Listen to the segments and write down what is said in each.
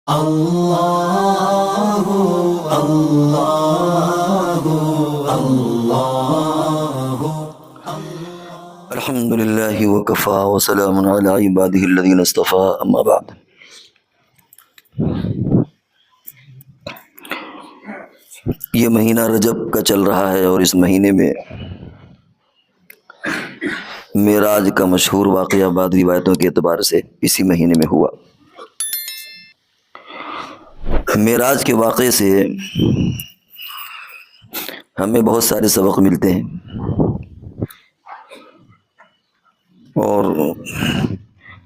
اللہ اللہ اللہ الحمد للہ وکفا وسلام علی عبادہ الذین اصطفیٰ اما بعد۔ یہ مہینہ رجب کا چل رہا ہے اور اس مہینے میں معراج کا مشہور واقعہ بعض روایتوں کے اعتبار سے اسی مہینے میں ہوا۔ معراج کے واقعے سے ہمیں بہت سارے سبق ملتے ہیں اور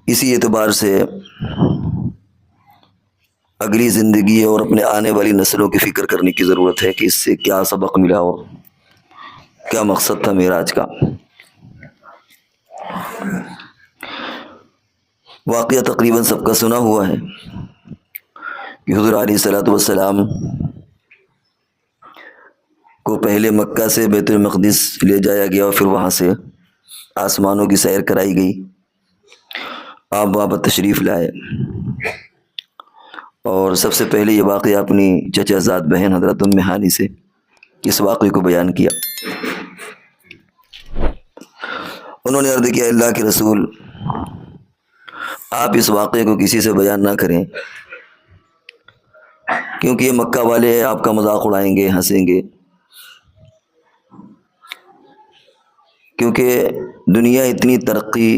اسی اعتبار سے اگلی زندگی اور اپنے آنے والی نسلوں کی فکر کرنے کی ضرورت ہے کہ اس سے کیا سبق ملا اور کیا مقصد تھا معراج کا۔ واقعہ تقریباً سب کا سنا ہوا ہے کہ حضور علیہ الصلوۃ والسلام کو پہلے مکہ سے بیت المقدس لے جایا گیا اور پھر وہاں سے آسمانوں کی سیر کرائی گئی۔ آپ وہاں تشریف لائے اور سب سے پہلے یہ واقعہ اپنی چچا زاد بہن حضرت ام ہانی سے اس واقعے کو بیان کیا۔ انہوں نے عرض کیا، اللہ کے رسول، آپ اس واقعے کو کسی سے بیان نہ کریں کیونکہ یہ مکہ والے آپ کا مذاق اڑائیں گے، ہنسیں گے، کیونکہ دنیا اتنی ترقی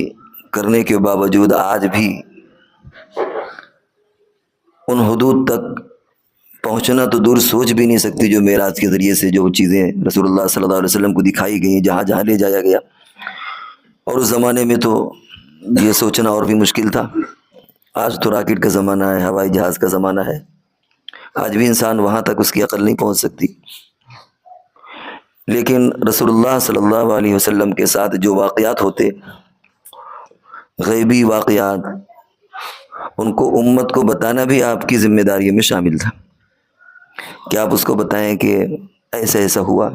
کرنے کے باوجود آج بھی ان حدود تک پہنچنا تو دور سوچ بھی نہیں سکتی جو معراج کے ذریعے سے جو چیزیں رسول اللہ صلی اللہ علیہ وسلم کو دکھائی گئیں، جہاں جہاں لے جایا گیا۔ اور اس زمانے میں تو یہ سوچنا اور بھی مشکل تھا۔ آج تو راکٹ کا زمانہ ہے، ہوائی جہاز کا زمانہ ہے، آج بھی انسان وہاں تک اس کی عقل نہیں پہنچ سکتی۔ لیکن رسول اللہ صلی اللہ علیہ وسلم کے ساتھ جو واقعات ہوتے، غیبی واقعات، ان کو امت کو بتانا بھی آپ کی ذمہ داریوں میں شامل تھا کہ آپ اس کو بتائیں کہ ایسا ایسا ہوا۔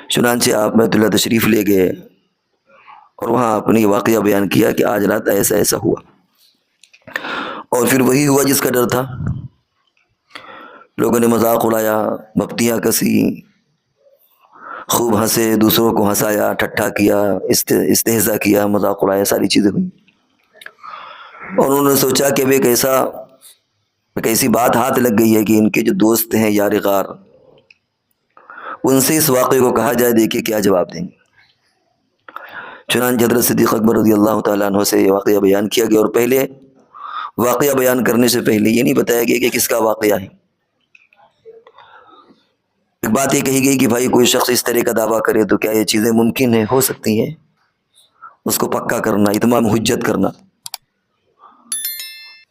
چنانچہ آپ بیت اللہ تشریف لے گئے اور وہاں اپنی واقعہ بیان کیا کہ آج رات ایسا ایسا ہوا، اور پھر وہی ہوا جس کا ڈر تھا۔ لوگوں نے مذاق اڑایا، بپتیاں کسی، خوب ہنسے، دوسروں کو ہنسایا، ٹھٹھا کیا، استہزاء کیا، مذاق اڑایا، ساری چیزیں ہوئی۔ اور انہوں نے سوچا کہ ایک ایسی بات ہاتھ لگ گئی ہے کہ ان کے جو دوست ہیں یار غار، ان سے اس واقعے کو کہا جائے، دیکھیں کیا جواب دیں گے۔ چنانچہ حضرت صدیق اکبر رضی اللہ تعالیٰ عنہ سے یہ واقعہ بیان کیا گیا، اور پہلے واقعہ بیان کرنے سے پہلے یہ نہیں بتایا گیا کہ کس کا واقعہ ہے۔ ایک بات یہ کہی گئی کہ بھائی کوئی شخص اس طرح کا دعویٰ کرے تو کیا یہ چیزیں ممکن ہیں، ہو سکتی ہیں، اس کو پکا کرنا، اتمام حجت کرنا۔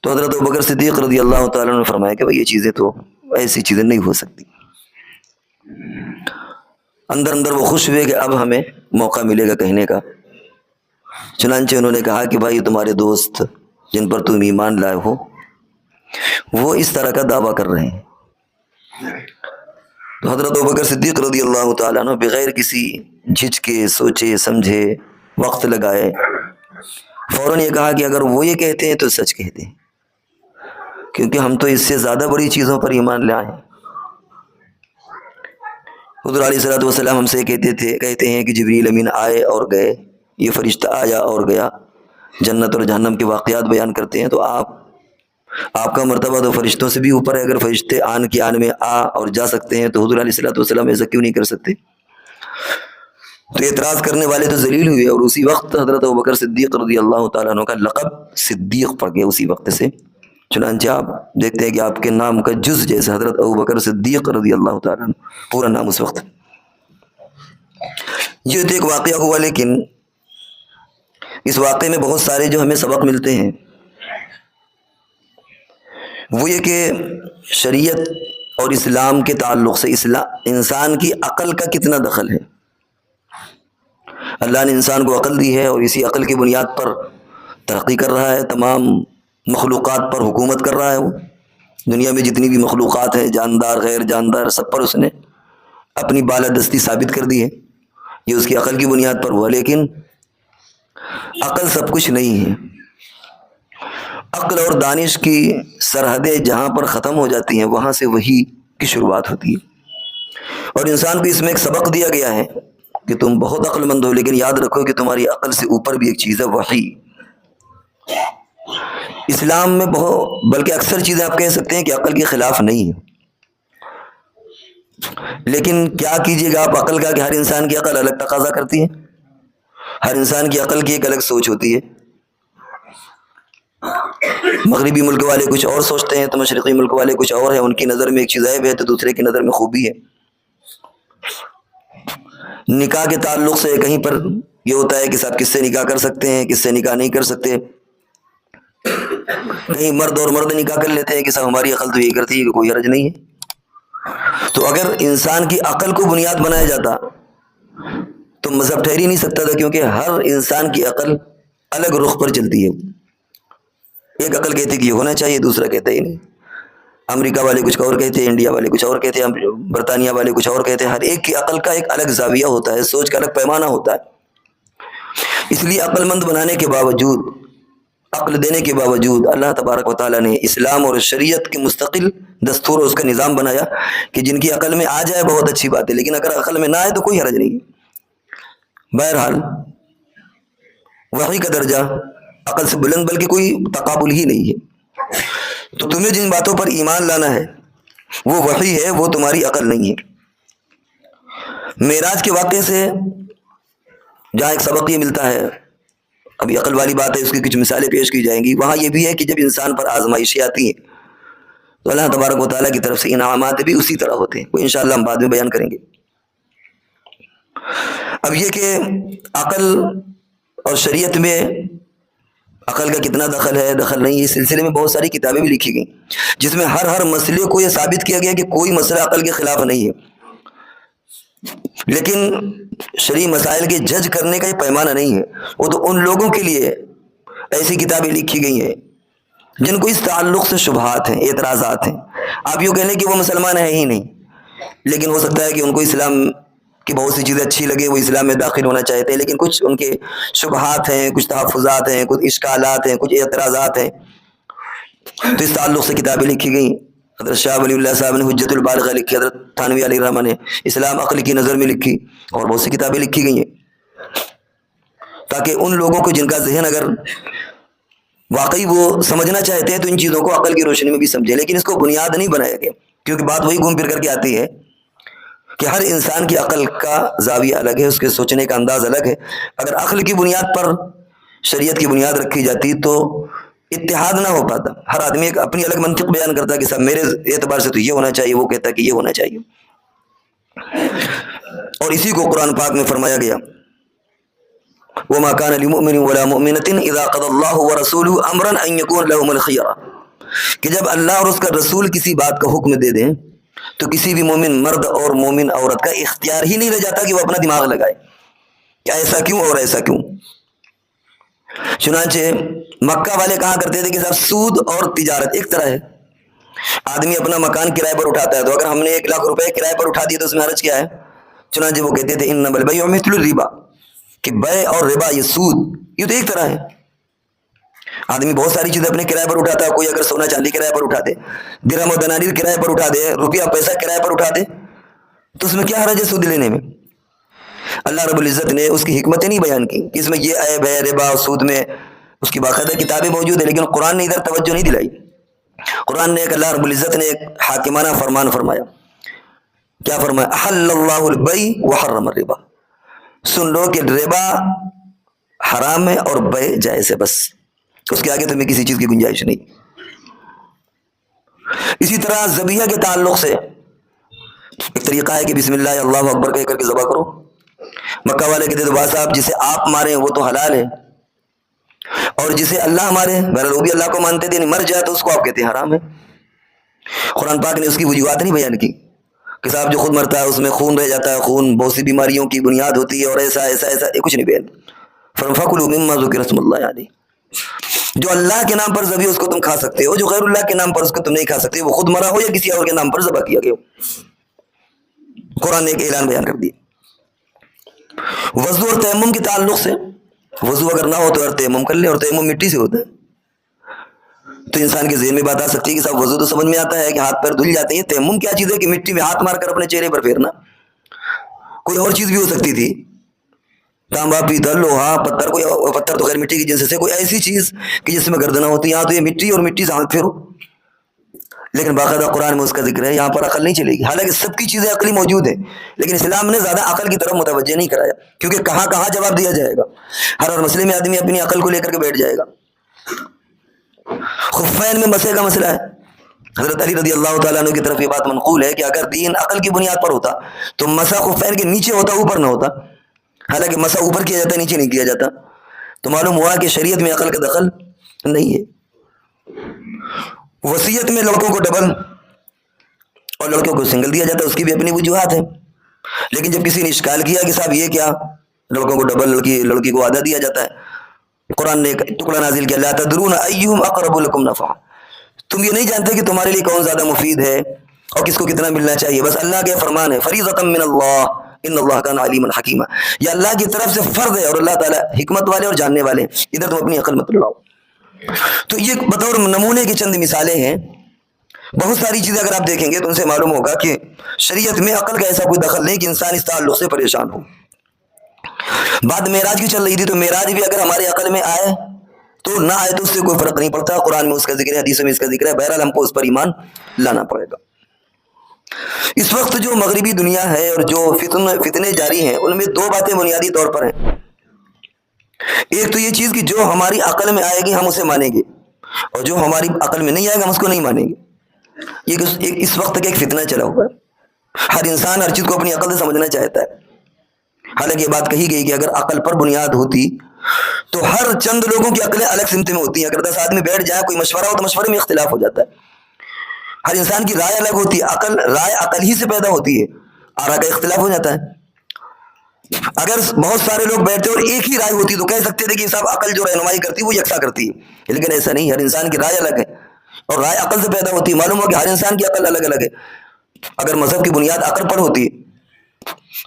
تو حضرت ابوبکر صدیق رضی اللہ تعالیٰ نے فرمایا کہ بھائی یہ چیزیں تو ایسی چیزیں نہیں ہو سکتی۔ اندر اندر وہ خوش ہوئے کہ اب ہمیں موقع ملے گا کہنے کا۔ چنانچہ انہوں نے کہا کہ بھائی تمہارے دوست جن پر تم ایمان لائے ہو وہ اس طرح کا دعویٰ کر رہے ہیں۔ تو حضرت ابوبکر صدیق رضی اللہ تعالیٰ عنہ بغیر کسی جھجکے، سوچے سمجھے، وقت لگائے، فوراً یہ کہا کہ اگر وہ یہ کہتے ہیں تو سچ کہتے ہیں، کیونکہ ہم تو اس سے زیادہ بڑی چیزوں پر ایمان لائے ہیں۔ حضور علیہ الصلوۃ والسلام ہم سے کہتے ہیں کہ جبریل امین آئے اور گئے، یہ فرشتہ آیا اور گیا، جنت اور جہنم کے واقعات بیان کرتے ہیں، تو آپ کا مرتبہ تو فرشتوں سے بھی اوپر ہے۔ اگر فرشتے آن کی آن میں آ اور جا سکتے ہیں تو حضور علیہ الصلوۃ والسلام ایسا کیوں نہیں کر سکتے؟ تو اعتراض کرنے والے تو ذلیل ہوئے، اور اسی وقت حضرت ابوبکر صدیق رضی اللہ تعالیٰ عنہ کا لقب صدیق پڑ گیا اسی وقت سے۔ چنانچہ آپ دیکھتے ہیں کہ آپ کے نام کا جز جیسے حضرت ابوبکر صدیق رضی اللہ تعالیٰ عنہ، پورا نام اس وقت۔ یہ تو ایک واقعہ ہوا، لیکن اس واقعے میں بہت سارے جو ہمیں سبق ملتے ہیں وہ یہ کہ شریعت اور اسلام کے تعلق سے انسان کی عقل کا کتنا دخل ہے۔ اللہ نے انسان کو عقل دی ہے اور اسی عقل کی بنیاد پر ترقی کر رہا ہے، تمام مخلوقات پر حکومت کر رہا ہے۔ وہ دنیا میں جتنی بھی مخلوقات ہیں، جاندار غیر جاندار، سب پر اس نے اپنی بالادستی ثابت کر دی ہے، یہ اس کی عقل کی بنیاد پر ہوا۔ لیکن عقل سب کچھ نہیں ہے، عقل اور دانش کی سرحدیں جہاں پر ختم ہو جاتی ہیں وہاں سے وحی کی شروعات ہوتی ہے. اور انسان کو اس میں ایک سبق دیا گیا ہے کہ تم بہت عقل مند ہو، لیکن یاد رکھو کہ تمہاری عقل سے اوپر بھی ایک چیز ہے، وحی. اسلام میں بہت، بلکہ اکثر چیزیں آپ کہہ سکتے ہیں کہ عقل کے خلاف نہیں ہے، لیکن کیا کیجیے گا آپ عقل کا کہ ہر انسان کی عقل الگ تقاضا کرتی ہے، ہر انسان کی عقل کی ایک الگ سوچ ہوتی ہے. مغربی ملک والے کچھ اور سوچتے ہیں تو مشرقی ملک والے کچھ اور ہیں، ان کی نظر میں ایک چیز عیب ہے تو دوسرے کی نظر میں خوبی ہے. نکاح کے تعلق سے کہیں پر یہ ہوتا ہے کہ صاحب کس سے نکاح کر سکتے ہیں، کس سے نکاح نہیں کر سکتے. کہیں مرد اور مرد نکاح کر لیتے ہیں کہ صاحب ہماری عقل تو یہ کرتی ہے کہ کوئی حرج نہیں ہے. تو اگر انسان کی عقل کو بنیاد بنایا جاتا تو مذہب ٹھہر ہی نہیں سکتا تھا، کیونکہ ہر انسان کی عقل الگ رخ پر چلتی ہے. ایک عقل کہتی کہ یہ ہونا چاہیے، دوسرا کہتا ہی نہیں. امریکہ والے کچھ اور کہتے ہیں، انڈیا والے کچھ اور کہتے ہیں، برطانیہ والے کچھ اور کہتے ہیں. ہر ایک کی عقل کا ایک الگ زاویہ ہوتا ہے، سوچ کا الگ پیمانہ ہوتا ہے. اس لیے عقل مند بنانے کے باوجود، عقل دینے کے باوجود اللہ تبارک و تعالیٰ نے اسلام اور شریعت کے مستقل دستور اور اس کا نظام بنایا کہ جن کی عقل میں آ جائے بہت اچھی بات ہے، لیکن اگر عقل میں نہ آئے تو کوئی حرج نہیں. بہرحال وحی کا درجہ عقل سے بلند، بلکہ کوئی تقابل ہی نہیں ہے. تو تمہیں جن باتوں پر ایمان لانا ہے وہ وحی ہے، وہ تمہاری عقل نہیں ہے. معراج کے واقعے سے جہاں ایک سبق یہ ملتا ہے، ابھی عقل والی بات ہے، اس کی کچھ مثالیں پیش کی جائیں گی. وہاں یہ بھی ہے کہ جب انسان پر آزمائشیں آتی ہیں تو اللہ تبارک و تعالیٰ کی طرف سے انعامات بھی اسی طرح ہوتے ہیں، وہ انشاءاللہ ہم بعد میں بیان کریں گے. اب یہ کہ عقل اور شریعت میں عقل کا کتنا دخل ہے، دخل نہیں ہے، اس سلسلے میں بہت ساری کتابیں بھی لکھی گئیں جس میں ہر مسئلے کو یہ ثابت کیا گیا کہ کوئی مسئلہ عقل کے خلاف نہیں ہے. لیکن شرعی مسائل کے جج کرنے کا یہ پیمانہ نہیں ہے، وہ تو ان لوگوں کے لیے ایسی کتابیں لکھی گئی ہیں جن کو اس تعلق سے شبہات ہیں، اعتراضات ہیں. آپ یوں کہہ لیں کہ وہ مسلمان ہیں ہی نہیں، لیکن ہو سکتا ہے کہ ان کو اسلام کی بہت سی چیزیں اچھی لگے، وہ اسلام میں داخل ہونا چاہتے ہیں، لیکن کچھ ان کے شبہات ہیں، کچھ تحفظات ہیں، کچھ اشکالات ہیں، کچھ اعتراضات ہیں. تو اس تعلق سے کتابیں لکھی گئیں. حضرت شاہ ولی اللہ صاحب نے حجت البالغہ لکھی، حضرت تھانوی علیہ الرحمہ نے اسلام عقل کی نظر میں لکھی، اور بہت سی کتابیں لکھی گئی ہیں تاکہ ان لوگوں کو جن کا ذہن اگر واقعی وہ سمجھنا چاہتے ہیں تو ان چیزوں کو عقل کی روشنی میں بھی سمجھے. لیکن اس کو بنیاد نہیں بنایا گیا، کیونکہ بات وہی گھوم پھر کر کے آتی ہے کہ ہر انسان کی عقل کا زاویہ الگ ہے، اس کے سوچنے کا انداز الگ ہے. اگر عقل کی بنیاد پر شریعت کی بنیاد رکھی جاتی تو اتحاد نہ ہو پاتا. ہر آدمی ایک اپنی الگ منطق بیان کرتا کہ صاحب میرے اعتبار سے تو یہ ہونا چاہیے، وہ کہتا کہ یہ ہونا چاہیے. اور اسی کو قرآن پاک میں فرمایا گیا، وَمَا كَانَ لِمُؤْمِنٍ وَلَا مُؤْمِنَةٍ إِذَا قَضَى اللَّهُ وَرَسُولُهُ أَمْرًا أَن يَكُونَ لَهُمُ الْخِيَرَةُ، کہ جب اللہ اور اس کا رسول کسی بات کا حکم دے دیں تو کسی بھی مومن مرد اور مومن عورت کا اختیار ہی نہیں رہ جاتا کہ وہ اپنا دماغ لگائے کہ ایسا کیوں اور ایسا کیوں. چنانچہ مکہ والے کہا کرتے تھے کہ صاحب سود اور تجارت ایک طرح ہے. آدمی اپنا مکان کرائے پر اٹھاتا ہے تو اگر ہم نے 1,00,000 روپے کرائے پر اٹھا دیے تو اس میں حرج کیا ہے؟ چنانچہ وہ کہتے تھے انما البیع مثل الربا، کہ بے اور ربا، یہ سود، یہ تو ایک طرح ہے. آدمی بہت ساری چیزیں اپنے کرائے پر اٹھاتا ہے. کوئی اگر سونا چاندی کرائے پر اٹھا دے، درہم و دنانیر کرائے پر اٹھا دے، روپیہ پیسہ کرائے پر اٹھا دے، تو اس میں کیا حرج ہے سود لینے میں؟ اللہ رب العزت نے اس کی حکمتیں نہیں بیان کی کہ اس میں یہ عیب ہے ربا اور سود میں. اس کی باقاعدہ کتابیں موجود ہیں، لیکن قرآن نے ادھر توجہ نہیں دلائی. قرآن نے اللہ رب العزت نے ایک حاکمانہ فرمان فرمایا. کیا فرمایا؟ احل اللہ البیع وحرم الربا. سن لو کہ ربا حرام ہے اور بیع جائز ہے، بس اس کے آگے تمہیں کسی چیز کی گنجائش نہیں. اسی طرح ذبیحہ کے تعلق سے ایک طریقہ ہے کہ بسم اللہ اللہ اکبر کہہ کر کے ذبح کرو. مکہ والے کہتے تو بھائی صاحب جسے آپ مارے وہ تو حلال ہے، اور جسے اللہ مارے، بہرحال وہ بھی اللہ کو مانتے تھے، مر جائے تو اس کو آپ کہتے ہیں حرام ہے. قرآن پاک نے اس کی وجوہات نہیں بیان کی کہ صاحب جو خود مرتا ہے اس میں خون رہ جاتا ہے، خون بہت سی بیماریوں کی بنیاد ہوتی ہے، اور ایسا ایسا ایسا کچھ نہیں بیان. فَكُلُوا مِمَّا ذُكِرَ اسْمُ اللَّهِ عَلَيْهِ، جو اللہ کے نام پر ذبح اس کو تم کھا سکتے ہو، جو غیر اللہ کے نام پر اس کو تم نہیں کھا سکتے، وہ خود مرا ہو یا کسی اور کے نام پر ذبح کیا گیا ہو. قرآن نے ایک اعلان بیان کر دیا. وضو اور تیمم کے تعلق سے، وضو اگر نہ ہو تو تیمم کر لے، اور تیمم مٹی سے ہوتا ہے. تو انسان کے ذہن میں بات آ سکتی ہے کہ صاحب وضو تو سمجھ میں آتا ہے کہ ہاتھ پیر دھل جاتے ہیں، تیمم کیا چیز ہے کہ مٹی میں ہاتھ مار کر اپنے چہرے پر پھیرنا؟ کوئی اور چیز بھی ہو سکتی تھی، تانبا پیتل لوہا پتھر، کوئی پتھر تو خیر مٹی کی جنس سے، کوئی ایسی چیز کہ جس میں گردنا ہوتی، یہاں تو یہ مٹی اور مٹی سے ہاتھ پھیرو، لیکن باقاعدہ قرآن میں اس کا ذکر ہے، یہاں پر عقل نہیں چلے گی، حالانکہ سب کی چیزیں عقلی موجود ہیں، لیکن اسلام نے زیادہ عقل کی طرف متوجہ نہیں کرایا، کیونکہ کہاں کہاں جواب دیا جائے گا، ہر مسئلے میں آدمی اپنی عقل کو لے کر کے بیٹھ جائے گا۔ خفین میں مسے کا مسئلہ ہے، حضرت علی رضی اللہ تعالیٰ عنہ کی طرف یہ بات منقول ہے کہ اگر دین عقل کی بنیاد پر ہوتا تو مسا خفین کے نیچے ہوتا، اوپر نہ ہوتا، حالانکہ مسا اوپر کیا جاتا ہے، نیچے نہیں کیا جاتا، تو معلوم ہوا کہ شریعت میں عقل کا دخل نہیں ہے۔ وصیت میں لڑکوں کو ڈبل اور لڑکوں کو سنگل دیا جاتا ہے، اس کی بھی اپنی وجوہات ہیں، لیکن جب کسی نے اشکال کیا کہ صاحب یہ کیا، لڑکوں کو ڈبل، لڑکی کو آدھا دیا جاتا ہے، قرآن نے ایک ٹکڑا نازل کیا، لا تدرون ایہم اقرب لکم نفعا، تم یہ نہیں جانتے کہ تمہارے لیے کون زیادہ مفید ہے اور کس کو کتنا ملنا چاہیے، بس اللہ کے فرمان ہے، فریضۃ من اللہ ان اللہ کان علیما حکیما، یہ اللہ کی طرف سے فرض ہے اور اللہ تعالیٰ حکمت والے اور جاننے والے، ادھر تم اپنی عقل مت لڑاؤ۔ تو یہ بطور نمونے کی چند مثالیں ہیں، بہت ساری چیزیں اگر آپ دیکھیں گے تو ان سے معلوم ہوگا کہ شریعت میں عقل کا ایسا کوئی دخل نہیں کہ انسان اس تعلق سے پریشان ہو۔ بات معراج کی چل رہی تھی، تو معراج بھی اگر ہمارے عقل میں آئے تو نہ آئے تو اس سے کوئی فرق نہیں پڑتا، قرآن میں اس کا ذکر ہے، حدیث میں اس کا ذکر ہے، بہرحال ہم کو اس پر ایمان لانا پڑے گا۔ اس وقت جو مغربی دنیا ہے اور جو فتنے جاری ہیں، ان میں دو باتیں بنیادی طور پر ہیں۔ ایک تو یہ چیز کہ جو ہماری عقل میں آئے گی ہم اسے مانیں گے، اور جو ہماری عقل میں نہیں آئے گا ہم اس کو نہیں مانیں گے۔ یہ اس وقت کا ایک فتنہ چلا ہوا ہے، ہر انسان ہر چیز کو اپنی عقل سے سمجھنا چاہتا ہے، حالانکہ یہ بات کہی گئی کہ اگر عقل پر بنیاد ہوتی تو ہر چند لوگوں کی عقلیں الگ سمت میں ہوتی ہیں، اگر 10 آدمی بیٹھ جائیں کوئی مشورہ ہو تو مشورے میں اختلاف ہو جاتا ہے، ہر انسان کی رائے الگ ہوتی ہے، رائے عقل ہی سے پیدا ہوتی ہے، آرا کا اختلاف ہو جاتا ہے۔ اگر بہت سارے لوگ بیٹھتے اور ایک ہی رائے ہوتی تو کہہ سکتے تھے کہ صاحب عقل جو رہنمائی کرتی ہے وہ یکساں کرتی ہے، لیکن ایسا نہیں، ہر انسان کی رائے الگ ہے اور رائے عقل سے پیدا ہوتی ہے، معلوم ہو کہ ہر انسان کی عقل الگ الگ ہے۔ اگر مذہب کی بنیاد عقل پر ہوتی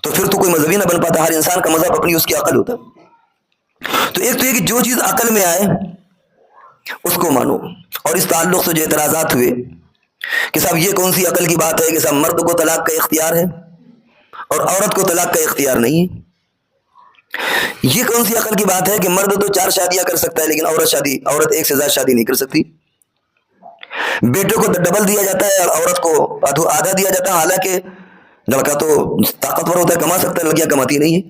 تو پھر تو کوئی مذہب ہی نہ بن پاتا، ہر انسان کا مذہب اپنی اس کی عقل ہوتا۔ تو ایک تو یہ کہ جو چیز عقل میں آئے اس کو مانو، اور اس تعلق سے جو اعتراضات ہوئے کہ صاحب یہ کون سی عقل کی بات ہے کہ صاحب مرد کو طلاق کا اختیار ہے اور عورت کو طلاق کا اختیار نہیں ہے، یہ کون سی عقل کی بات ہے کہ مرد تو 4 شادیاں کر سکتا ہے لیکن عورت ایک سے زیادہ شادی نہیں کر سکتی، بیٹے کو ڈبل دیا جاتا ہے اور عورت کو آدھا دیا جاتا ہے، حالانکہ لڑکا تو طاقتور ہوتا ہے، کما سکتا ہے، لڑکیاں کماتی نہیں ہیں،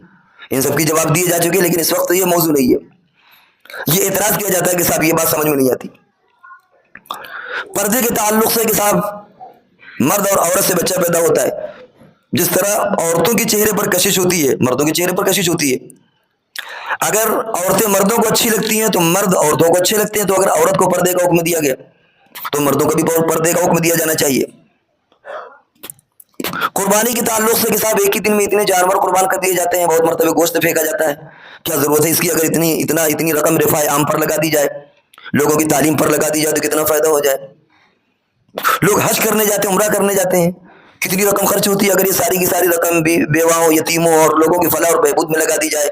ان سب کی جواب دیے جا چکے، لیکن اس وقت یہ موضوع نہیں ہے۔ یہ اعتراض کیا جاتا ہے کہ صاحب یہ بات سمجھ میں نہیں آتی۔ پردے کے تعلق سے کہ صاحب مرد اور عورت سے بچہ پیدا ہوتا ہے، جس طرح عورتوں کے چہرے پر کشش ہوتی ہے مردوں کے چہرے پر کشش ہوتی ہے، اگر عورتیں مردوں کو اچھی لگتی ہیں تو مرد عورتوں کو اچھے لگتے ہیں، تو اگر عورت کو پردے کا حکم دیا گیا تو مردوں کو بھی پردے کا حکم دیا جانا چاہیے۔ قربانی کے تعلق سے کہ صاحب ایک ہی دن میں اتنے جانور قربان کر دیے جاتے ہیں، بہت مرتبہ گوشت پھینکا جاتا ہے، کیا ضرورت ہے اس کی؟ اگر اتنی رقم رفاع عام پر لگا دی جائے، لوگوں کی تعلیم پر لگا دی جائے تو کتنا فائدہ ہو جائے۔ لوگ حج کرنے جاتے ہیں، عمرہ کرنے جاتے ہیں، کتنی رقم خرچ ہوتی ہے، اگر یہ ساری کی ساری رقم بیواؤں، یتیموں اور لوگوں کی فلاح اور بہبود میں لگا دی جائے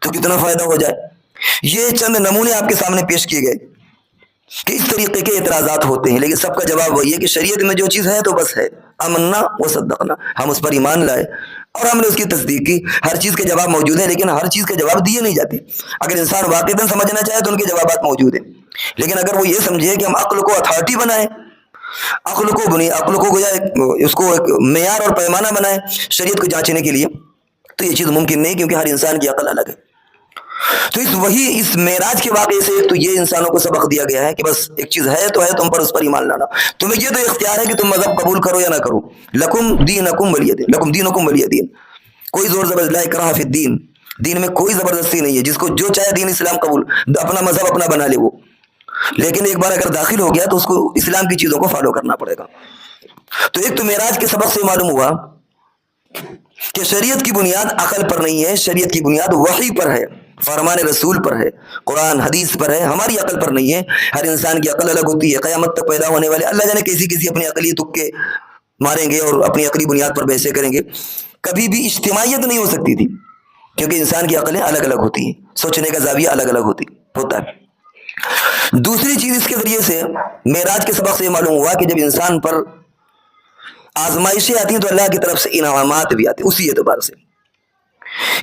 تو کتنا فائدہ ہو جائے۔ یہ چند نمونے آپ کے سامنے پیش کیے گئے کہ اس طریقے کے اعتراضات ہوتے ہیں، لیکن سب کا جواب وہی ہے کہ شریعت میں جو چیز ہے تو بس ہے، آمنا و صدقنا، ہم اس پر ایمان لائے اور ہم نے اس کی تصدیق کی۔ ہر چیز کے جواب موجود ہیں لیکن ہر چیز کے جواب دیے نہیں جاتے، اگر انسان واقعتاً سمجھنا چاہے تو ان کے جوابات موجود ہیں، لیکن اگر وہ یہ سمجھے کہ ہم عقل کو اتھارٹی بنائیں، عقل کو اس کو ایک معیار اور پیمانہ بنائیں شریعت کو جانچنے کے لیے، تو یہ چیز ممکن نہیں، کیونکہ ہر انسان کی عقل الگ ہے۔ تو اس معراج کے واقعے سے تو یہ انسانوں کو سبق دیا گیا ہے کہ بس ایک چیز ہے تو ہے، تم پر اس پر ایمان لانا، تمہیں یہ تو اختیار ہے کہ تم مذہب قبول کرو یا نہ کرو، لکم دینکم ولی دین، کوئی زور زبردستی، لا اکراہ فی الدین، دین میں کوئی زبردستی نہیں ہے، جس کو جو چاہے دین اسلام قبول، اپنا مذہب اپنا بنا لے وہ، لیکن ایک بار اگر داخل ہو گیا تو اس کو اسلام کی چیزوں کو فالو کرنا پڑے گا۔ تو ایک تو معراج کے سبق سے معلوم ہوا کہ شریعت کی بنیاد عقل پر نہیں ہے، شریعت کی بنیاد وحی پر ہے، فرمان رسول پر ہے، قرآن حدیث پر ہے، ہماری عقل پر نہیں ہے۔ ہر انسان کی عقل الگ ہوتی ہے، قیامت تک پیدا ہونے والے اللہ جانے کسی اپنی عقلی تکے ماریں گے اور اپنی عقلی بنیاد پر بحثیں کریں گے، کبھی بھی اجتماعیت نہیں ہو سکتی تھی، کیونکہ انسان کی عقلیں الگ الگ ہوتی ہیں، سوچنے کا زاویہ الگ الگ ہوتا ہے۔ دوسری چیز اس کے ذریعے سے معراج کے سبق سے یہ معلوم ہوا کہ جب انسان پر آزمائشیں آتی ہیں تو اللہ کی طرف سے انعامات بھی آتے ہیں. اسی اعتبار سے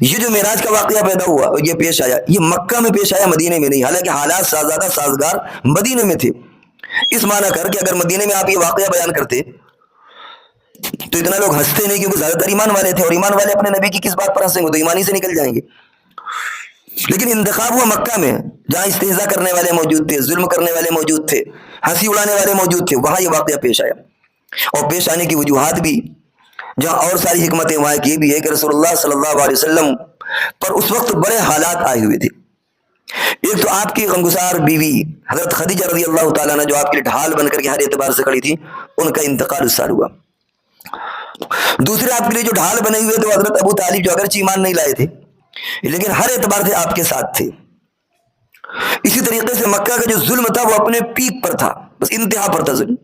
یہ جو معراج کا واقعہ پیدا ہوا اور یہ پیش آیا، یہ مکہ میں پیش آیا، مدینے میں نہیں. حالانکہ حالات زیادہ سازگار مدینے میں تھے. اس معنی کر کہ اگر مدینے میں آپ یہ واقعہ بیان کرتے تو اتنا لوگ ہنستے نہیں، کیونکہ زیادہ تر ایمان والے تھے، اور ایمان والے اپنے نبی کی کس بات پر ہنسیں گے؟ تو ایمانی سے نکل جائیں گے. لیکن انتخاب ہوا مکہ میں، جہاں استہزاء کرنے والے موجود تھے، ظلم کرنے والے موجود تھے، ہنسی اڑانے والے موجود تھے. وہاں یہ واقعہ پیش آیا، اور پیش آنے کی وجوہات بھی جہاں اور ساری حکمتیں وہاں کی بھی ہے کہ رسول اللہ صلی اللہ علیہ وسلم پر اس وقت بڑے حالات آئے ہوئے تھے. ایک تو آپ کی غمگسار بیوی حضرت خدیجہ رضی اللہ تعالیٰ نے، جو آپ کے لیے ڈھال بن کر کے ہر اعتبار سے کھڑی تھی، ان کا انتقال اس سال ہوا. دوسرے آپ کے لیے جو ڈھال بنے ہوئے تو حضرت ابو طالب، جو اگرچہ ایمان نہیں لائے تھے لیکن ہر اعتبار سے آپ کے ساتھ تھے. اسی طریقے سے مکہ کا جو ظلم تھا وہ اپنے پیک پر تھا، بس انتہا پر تھا ظلم.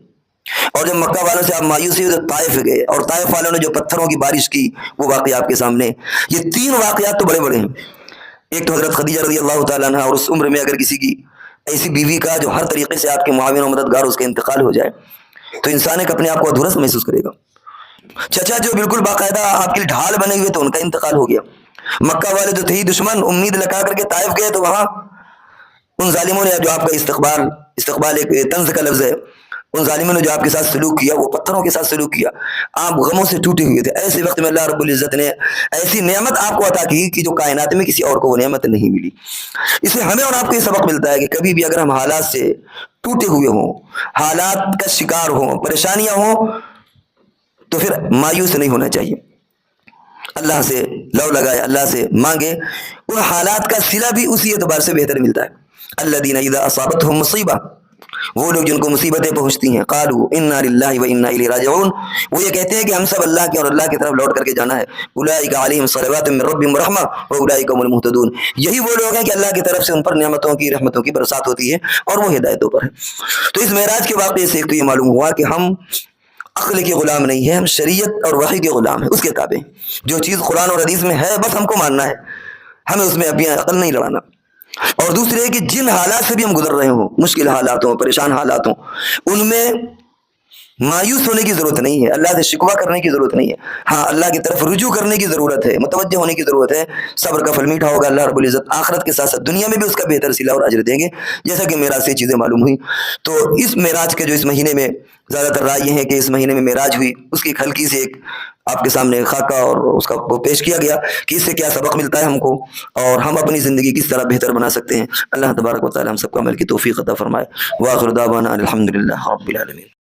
اور جب مکہ والوں سے آپ مایوس ہوئے تو طائف گئے، اور طائف والوں نے جو پتھروں کی بارش کی وہ واقعہ آپ کے سامنے. یہ تین واقعات تو بڑے بڑے ہیں. ایک تو حضرت خدیجہ رضی اللہ تعالیٰ عنہ، اور اس عمر میں اگر کسی کی ایسی بیوی کا جو ہر طریقے سے آپ کے معاون و مددگار، اس کا انتقال ہو جائے تو انسان ایک اپنے آپ کو ادھورا سا محسوس کرے گا. چچا جو بالکل باقاعدہ آپ کے لیے ڈھال بنے ہوئے تو ان کا انتقال ہو گیا. مکہ والے جو تھے ہی دشمن، امید لگا کر کے طائف گئے تو وہاں ان ظالموں نے جو آپ کا استقبال ایک طنز کا لفظ ہے، ان ظالموں نے جو آپ کے ساتھ سلوک کیا وہ پتھروں کے ساتھ سلوک کیا. آپ غموں سے ٹوٹے ہوئے تھے. ایسے وقت میں اللہ رب العزت نے ایسی نعمت آپ کو عطا کی کہ جو کائنات میں کسی اور کو وہ نعمت نہیں ملی. اس سے ہمیں اور آپ کو یہ سبق ملتا ہے کہ کبھی بھی اگر ہم حالات سے ٹوٹے ہوئے ہوں، حالات کا شکار ہوں، پریشانیاں ہوں، تو پھر مایوس نہیں ہونا چاہیے. اللہ سے لو لگائے، اللہ سے مانگے. ان حالات کا صلہ بھی اسی اعتبار سے بہتر ملتا ہے. الذین اذا اصابتهم مصیبہ، وہ لوگ جن کو مصیبتیں پہنچتی ہیں، قالوا انا للہ و انا الیہ راجعون، وہ یہ کہتے ہیں کہ ہم سب اللہ کے اور اللہ کی طرف لوٹ کر کے جانا ہے. اولئک علیہم صلوات من ربہم ورحمہ واولئک هم المہتدون، یہی وہ لوگ ہیں کہ اللہ کی طرف سے ان پر نعمتوں کی، رحمتوں کی برسات ہوتی ہے اور وہ ہدایتوں پر ہیں. تو اس معراج کے واقعے سے ایک تو یہ معلوم ہوا کہ ہم عقل کے غلام نہیں ہیں، ہم شریعت اور وحی کے غلام ہیں، اس کے تابع. جو چیز قرآن اور حدیث میں ہے بس ہم کو ماننا ہے، ہمیں اس میں اپنی عقل نہیں لڑانا. اور دوسرے کہ جن حالات سے بھی ہم گزر رہے ہوں، مشکل حالات ہوں، پریشان حالات ہوں، ان میں مایوس ہونے کی ضرورت نہیں ہے، اللہ سے شکوہ کرنے کی ضرورت نہیں ہے. ہاں اللہ کی طرف رجوع کرنے کی ضرورت ہے، متوجہ ہونے کی ضرورت ہے. صبر کا پھل میٹھا ہوگا. اللہ رب العزت آخرت کے ساتھ ساتھ دنیا میں بھی اس کا بہتر صلہ اور اجر دیں گے، جیسا کہ معراج سے چیزیں معلوم ہوئی. تو اس معراج کے جو اس مہینے میں زیادہ تر رائے یہ ہے کہ اس مہینے میں معراج ہوئی، اس کی ایک ہلکی سے ایک آپ کے سامنے خاکہ اور اس کا وہ پیش کیا گیا کہ اس سے کیا سبق ملتا ہے ہم کو، اور ہم اپنی زندگی کس طرح بہتر بنا سکتے ہیں. اللہ تبارک و تعالی ہم سب کو عمل کی توفیق عطا فرمائے. وآخر دعوانا الحمدللہ رب العالمین.